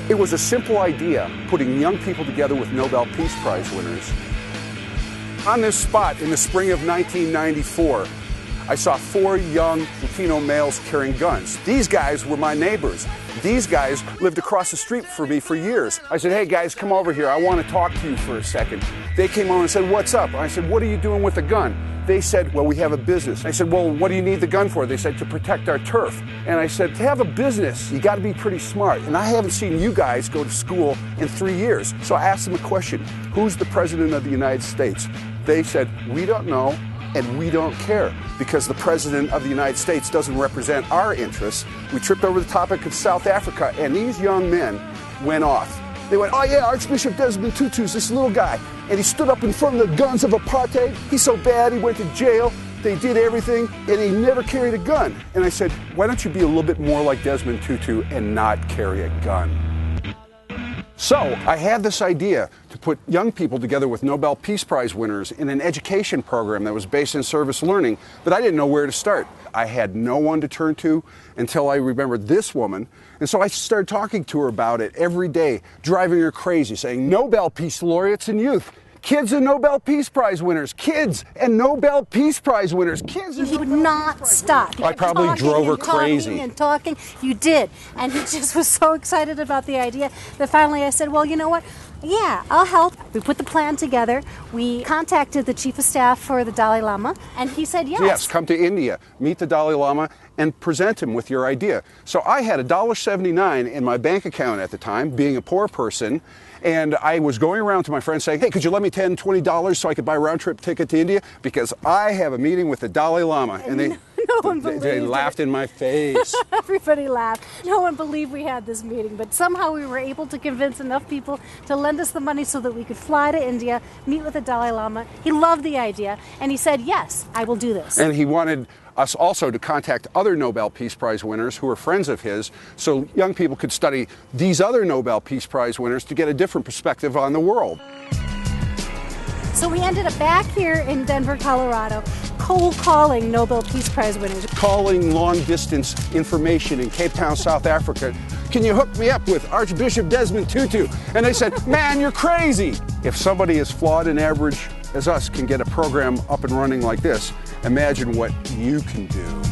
It was a simple idea, putting young people together with Nobel Peace Prize winners. On this spot in the spring of 1994, I saw 4 young Latino males carrying guns. These guys were my neighbors. These guys lived across the street from me for years. I said, hey guys, come over here. I want to talk to you for a second. They came over and said, what's up? I said, what are you doing with the gun? They said, well, we have a business. I said, well, what do you need the gun for? They said, to protect our turf. And I said, to have a business, you got to be pretty smart. And I haven't seen you guys go to school in 3 years. So I asked them a question. Who's the president of the United States? They said, we don't know and we don't care because the president of the United States doesn't represent our interests. We tripped over the topic of South Africa and these young men went off. They went, oh yeah, Archbishop Desmond Tutu's this little guy. And he stood up in front of the guns of apartheid. He's so bad, he went to jail. They did everything, and he never carried a gun. And I said, why don't you be a little bit more like Desmond Tutu and not carry a gun? So I had this idea to put young people together with Nobel Peace Prize winners in an education program that was based in service learning, but I didn't know where to start. I had no one to turn to until I remembered this woman. And so I started talking to her about it every day, driving her crazy, saying, Nobel Peace laureates and youth, kids and Nobel Peace Prize winners, kids and Nobel Peace Prize winners, kids and He would not stop. I probably drove her crazy. And talking, you did. And he just was so excited about the idea that finally I said, well, you know what? Yeah, I'll help. We put the plan together. We contacted the chief of staff for the Dalai Lama, and he said yes. Yes, come to India, meet the Dalai Lama, and present him with your idea. So I had $1.79 in my bank account at the time, being a poor person, and I was going around to my friends saying, hey, could you lend me $10, $20 so I could buy a round-trip ticket to India? Because I have a meeting with the Dalai Lama. And they... No one believed They laughed in my face. Everybody laughed. No one believed we had this meeting, but somehow we were able to convince enough people to lend us the money so that we could fly to India, meet with the Dalai Lama. He loved the idea, and he said, yes, I will do this. And he wanted us also to contact other Nobel Peace Prize winners who were friends of his, so young people could study these other Nobel Peace Prize winners to get a different perspective on the world. So we ended up back here in Denver, Colorado, cold calling Nobel Peace Prize winners. Calling long-distance information in Cape Town, South Africa. Can you hook me up with Archbishop Desmond Tutu? And they said, man, you're crazy. If somebody as flawed and average as us can get a program up and running like this, imagine what you can do.